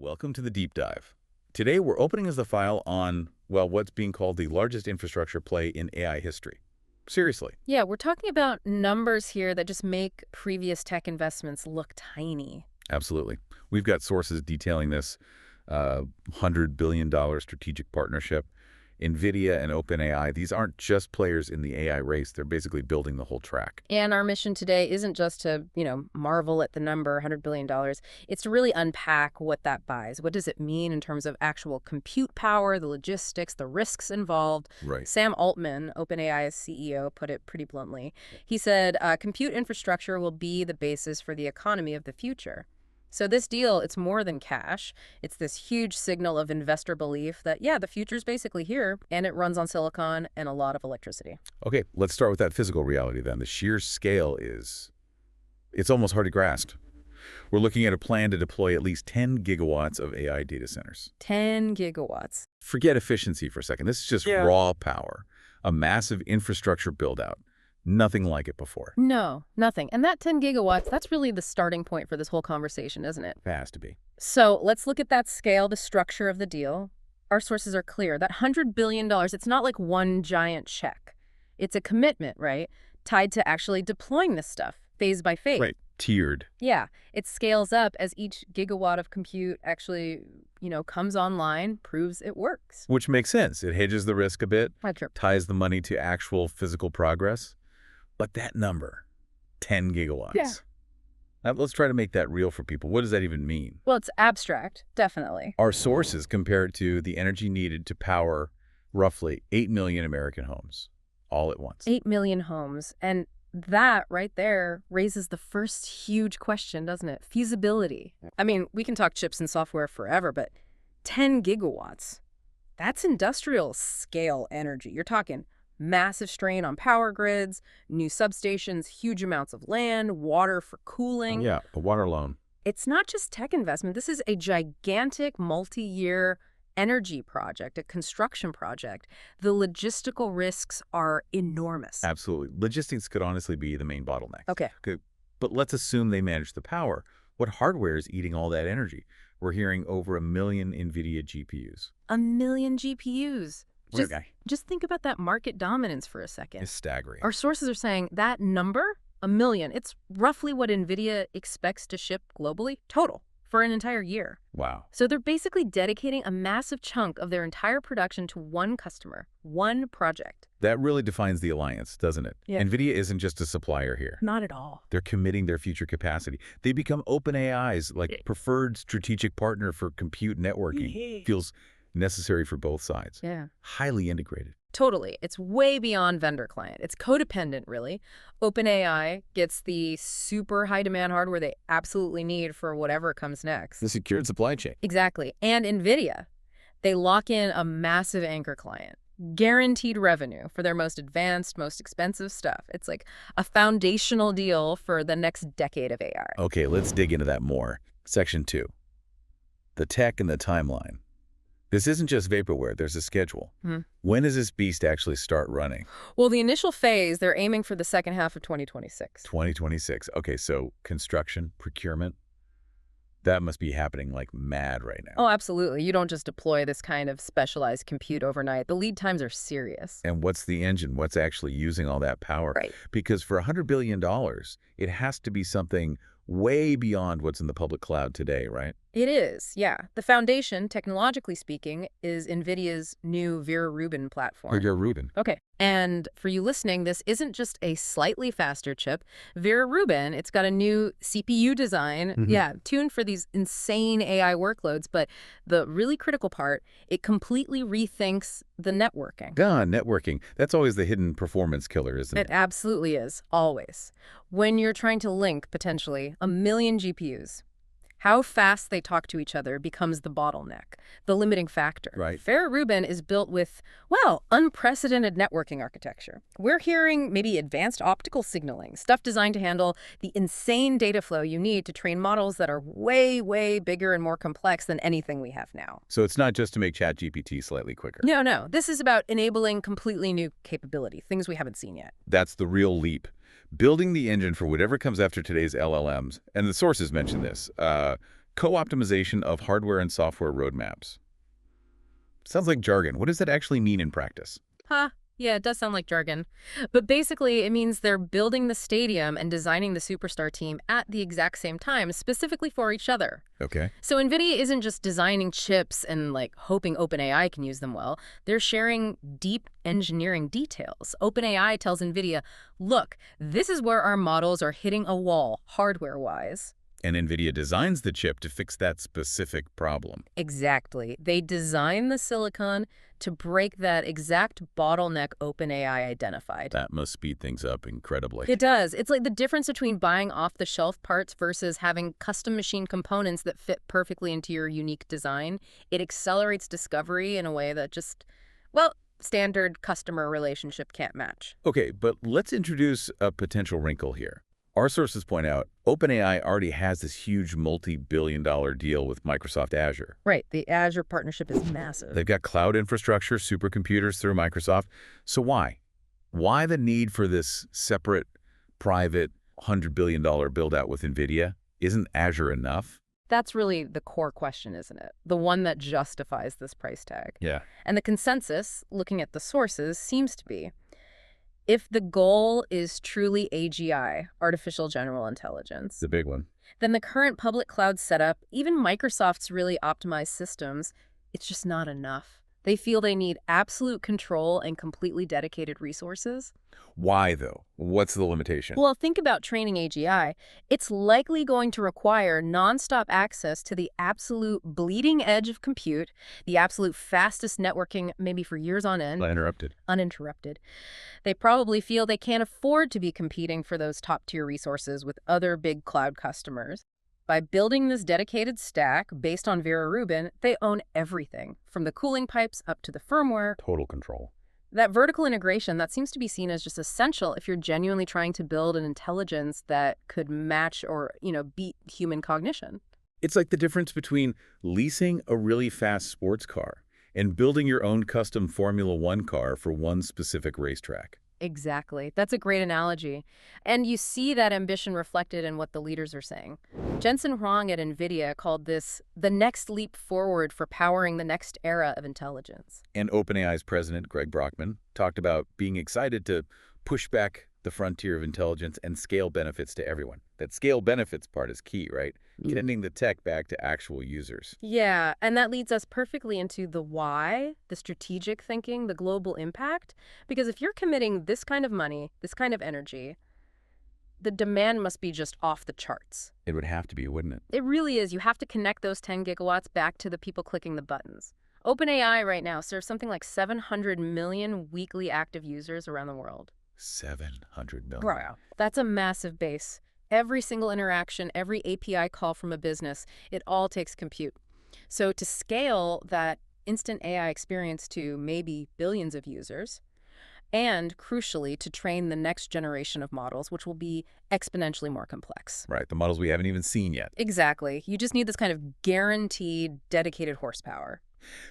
Welcome to the deep dive. Today we're opening as the file on, well, what's being called the largest infrastructure play in AI history. Seriously. Yeah, we're talking about numbers here that just make previous tech investments look tiny. Absolutely. We've got sources detailing this $100 billion strategic partnership. Nvidia and OpenAI, these aren't just players in the AI race. They're basically building the whole track. And our mission today isn't just to, marvel at the number, $100 billion. It's to really unpack what that buys. What does it mean in terms of actual compute power, the logistics, the risks involved? Right. Sam Altman, OpenAI's CEO, put it pretty bluntly. He said, compute infrastructure will be the basis for the economy of the future. So this deal, it's more than cash. It's this huge signal of investor belief that, yeah, the future's basically here, and it runs on silicon and a lot of electricity. Okay, let's start with that physical reality then. The sheer scale it's almost hard to grasp. We're looking at a plan to deploy at least 10 gigawatts of AI data centers. 10 gigawatts. Forget efficiency for a second. This is just raw power, a massive infrastructure build-out. Nothing like it before. No, nothing. And that 10 gigawatts, that's really the starting point for this whole conversation, isn't it? It has to be. So let's look at that scale, the structure of the deal. Our sources are clear. That $100 billion, it's not like one giant check. It's a commitment, right? Tied to actually deploying this stuff, phase by phase. Right, tiered. Yeah, it scales up as each gigawatt of compute actually, comes online, proves it works. Which makes sense. It hedges the risk a bit, That's true. ties the money to actual physical progress. But that number, 10 gigawatts. Yeah. Now, let's try to make that real for people. What does that even mean? Well, it's abstract, definitely. Our sources compare it to the energy needed to power roughly 8 million American homes all at once. 8 million homes. And that right there raises the first huge question, doesn't it? Feasibility. I mean, we can talk chips and software forever, but 10 gigawatts, that's industrial scale energy. You're talking massive strain on power grids, new substations, huge amounts of land, water for cooling. Yeah, a water loan. It's not just tech investment. This is a gigantic multi-year energy project, a construction project. The logistical risks are enormous. Absolutely. Logistics could honestly be the main bottleneck. Okay. But let's assume they manage the power. What hardware is eating all that energy? We're hearing over 1 million Nvidia GPUs. 1 million GPUs. Okay. Just think about that market dominance for a second. It's staggering. Our sources are saying that number, 1 million, it's roughly what Nvidia expects to ship globally, total, for an entire year. Wow. So they're basically dedicating a massive chunk of their entire production to one customer, one project. That really defines the alliance, doesn't it? Yeah. Nvidia isn't just a supplier here. Not at all. They're committing their future capacity. They become OpenAI's preferred strategic partner for compute networking. Feels necessary for both sides. Yeah. Highly integrated. Totally. It's way beyond vendor-client. It's codependent, really. OpenAI gets the super high-demand hardware they absolutely need for whatever comes next. The secured supply chain. Exactly. And Nvidia, they lock in a massive anchor client. Guaranteed revenue for their most advanced, most expensive stuff. It's like a foundational deal for the next decade of AI. Okay, let's dig into that more. Section 2. The tech and the timeline. This isn't just vaporware, there's a schedule. When does this beast actually start running? Well, the initial phase, they're aiming for the second half of 2026. 2026. Okay, so construction, procurement, that must be happening like mad right now. Oh, absolutely. You don't just deploy this kind of specialized compute overnight. The lead times are serious. And what's the engine? What's actually using all that power? Right. Because for $100 billion, it has to be something way beyond what's in the public cloud today, right? It is, yeah. The foundation, technologically speaking, is NVIDIA's new Vera Rubin platform. Vera Rubin. Okay. And for you listening, this isn't just a slightly faster chip. Vera Rubin, it's got a new CPU design, tuned for these insane AI workloads. But the really critical part, it completely rethinks the networking. Networking. That's always the hidden performance killer, isn't it? It absolutely is, always. When you're trying to link, potentially, 1 million GPUs, how fast they talk to each other becomes the bottleneck, the limiting factor. Right. Vera Rubin is built with, well, unprecedented networking architecture. We're hearing maybe advanced optical signaling, stuff designed to handle the insane data flow you need to train models that are way, way bigger and more complex than anything we have now. So it's not just to make ChatGPT slightly quicker. No. This is about enabling completely new capability, things we haven't seen yet. That's the real leap. Building the engine for whatever comes after today's LLMs, and the sources mention this, Co-optimization of hardware and software roadmaps. Sounds like jargon. What does that actually mean in practice? Huh. Yeah, it does sound like jargon. But basically, it means they're building the stadium and designing the superstar team at the exact same time, specifically for each other. Okay. So Nvidia isn't just designing chips and hoping OpenAI can use them well. They're sharing deep engineering details. OpenAI tells Nvidia, look, this is where our models are hitting a wall, hardware-wise. And Nvidia designs the chip to fix that specific problem. Exactly. They design the silicon to break that exact bottleneck OpenAI identified. That must speed things up incredibly. It does. It's like the difference between buying off-the-shelf parts versus having custom machine components that fit perfectly into your unique design. It accelerates discovery in a way that just, well, standard customer relationship can't match. Okay, but let's introduce a potential wrinkle here. Our sources point out OpenAI already has this huge multi-billion-dollar deal with Microsoft Azure. Right. The Azure partnership is massive. They've got cloud infrastructure, supercomputers through Microsoft. So why? Why the need for this separate, private, $100 billion build-out with Nvidia? Isn't Azure enough? That's really the core question, isn't it? The one that justifies this price tag. Yeah. And the consensus, looking at the sources, seems to be, if the goal is truly AGI, artificial general intelligence, The big one. then the current public cloud setup, even Microsoft's really optimized systems, it's just not enough. They feel they need absolute control and completely dedicated resources. Why, though? What's the limitation? Well, think about training AGI. It's likely going to require nonstop access to the absolute bleeding edge of compute, the absolute fastest networking, maybe for years on end. Uninterrupted. They probably feel they can't afford to be competing for those top-tier resources with other big cloud customers. By building this dedicated stack based on Vera Rubin, they own everything, from the cooling pipes up to the firmware. Total control. That vertical integration, that seems to be seen as just essential if you're genuinely trying to build an intelligence that could match or, beat human cognition. It's like the difference between leasing a really fast sports car and building your own custom Formula One car for one specific racetrack. Exactly. That's a great analogy. And you see that ambition reflected in what the leaders are saying. Jensen Huang at Nvidia called this the next leap forward for powering the next era of intelligence. And OpenAI's president, Greg Brockman, talked about being excited to push back the frontier of intelligence and scale benefits to everyone. That scale benefits part is key, right? Getting the tech back to actual users. Yeah, and that leads us perfectly into the why, the strategic thinking, the global impact. Because if you're committing this kind of money, this kind of energy, the demand must be just off the charts. It would have to be, wouldn't it? It really is. You have to connect those 10 gigawatts back to the people clicking the buttons. OpenAI right now serves something like 700 million weekly active users around the world. 700 million. Wow. That's a massive base. Every single interaction, every API call from a business, it all takes compute. So to scale that instant AI experience to maybe billions of users, and crucially, to train the next generation of models, which will be exponentially more complex. Right, the models we haven't even seen yet. Exactly. You just need this kind of guaranteed, dedicated horsepower.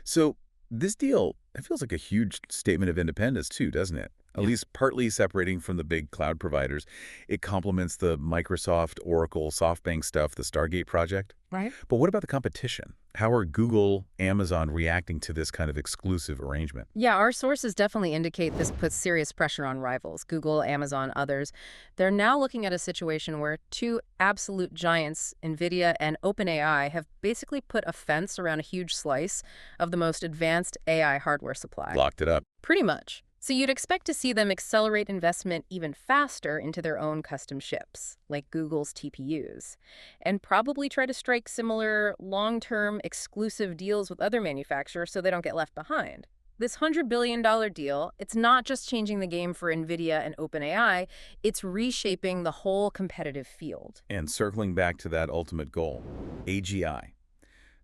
So this deal, it feels like a huge statement of independence too, doesn't it? At least partly separating from the big cloud providers. It complements the Microsoft, Oracle, SoftBank stuff, the Stargate project. Right. But what about the competition? How are Google, Amazon reacting to this kind of exclusive arrangement? Yeah, our sources definitely indicate this puts serious pressure on rivals, Google, Amazon, others. They're now looking at a situation where two absolute giants, Nvidia and OpenAI, have basically put a fence around a huge slice of the most advanced AI hardware supply. Locked it up. Pretty much. So you'd expect to see them accelerate investment even faster into their own custom chips, like Google's TPUs, and probably try to strike similar long-term exclusive deals with other manufacturers so they don't get left behind. This $100 billion deal, it's not just changing the game for Nvidia and OpenAI, it's reshaping the whole competitive field. And circling back to that ultimate goal, AGI.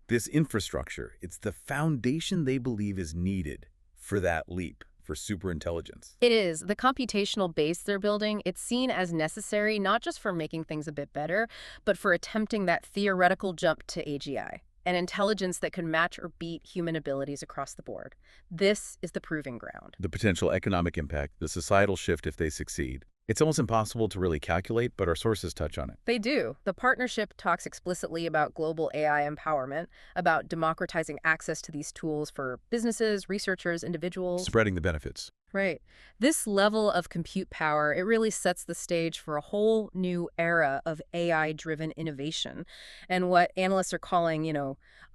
This infrastructure, it's the foundation they believe is needed for that leap. For superintelligence. It is. The computational base they're building, it's seen as necessary not just for making things a bit better, but for attempting that theoretical jump to AGI, an intelligence that can match or beat human abilities across the board. This is the proving ground. The potential economic impact, the societal shift if they succeed. It's almost impossible to really calculate, but our sources touch on it. They do. The partnership talks explicitly about global AI empowerment, about democratizing access to these tools for businesses, researchers, individuals. Spreading the benefits. Right. This level of compute power, it really sets the stage for a whole new era of AI-driven innovation and what analysts are calling,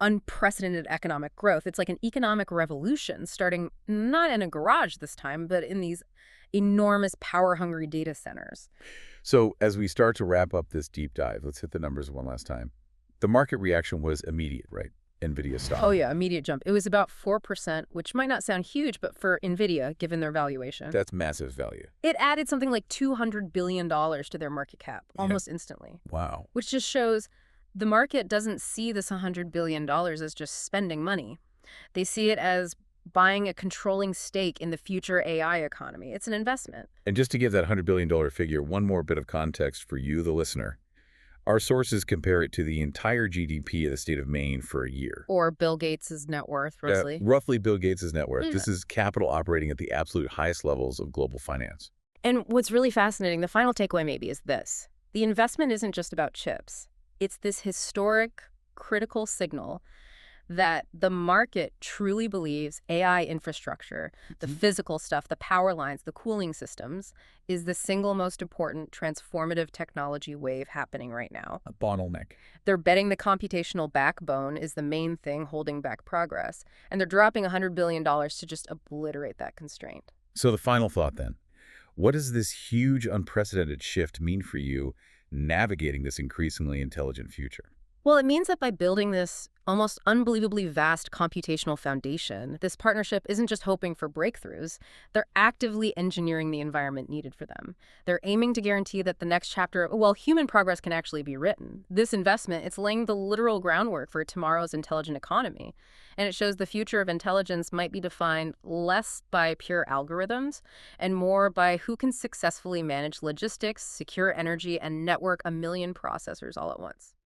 unprecedented economic growth. It's like an economic revolution starting not in a garage this time, but in these enormous power-hungry data centers. So as we start to wrap up this deep dive, let's hit the numbers one last time. The market reaction was immediate, right? Nvidia stock. Oh yeah, immediate jump. It was about 4%, which might not sound huge, but for Nvidia, given their valuation, That's massive value. it added something like $200 billion to their market cap almost instantly, Wow. which just shows the market doesn't see this $100 billion as just spending money. They see it as buying a controlling stake in the future AI economy. It's an investment. And just to give that $100 billion figure, one more bit of context for you, the listener. Our sources compare it to the entire GDP of the state of Maine for a year. Or Bill Gates' net worth, roughly. Roughly Bill Gates' net worth. Yeah. This is capital operating at the absolute highest levels of global finance. And what's really fascinating, the final takeaway maybe, is this. The investment isn't just about chips. It's this historic, critical signal that the market truly believes AI infrastructure, the physical stuff, the power lines, the cooling systems, is the single most important transformative technology wave happening right now. A bottleneck. They're betting the computational backbone is the main thing holding back progress, and they're dropping $100 billion to just obliterate that constraint. So the final thought then. What does this huge, unprecedented shift mean for you navigating this increasingly intelligent future? Well, it means that by building this almost unbelievably vast computational foundation, this partnership isn't just hoping for breakthroughs. They're actively engineering the environment needed for them. They're aiming to guarantee that the next chapter, well, human progress can actually be written. This investment, it's laying the literal groundwork for tomorrow's intelligent economy. And it shows the future of intelligence might be defined less by pure algorithms and more by who can successfully manage logistics, secure energy, and network a million processors all at once.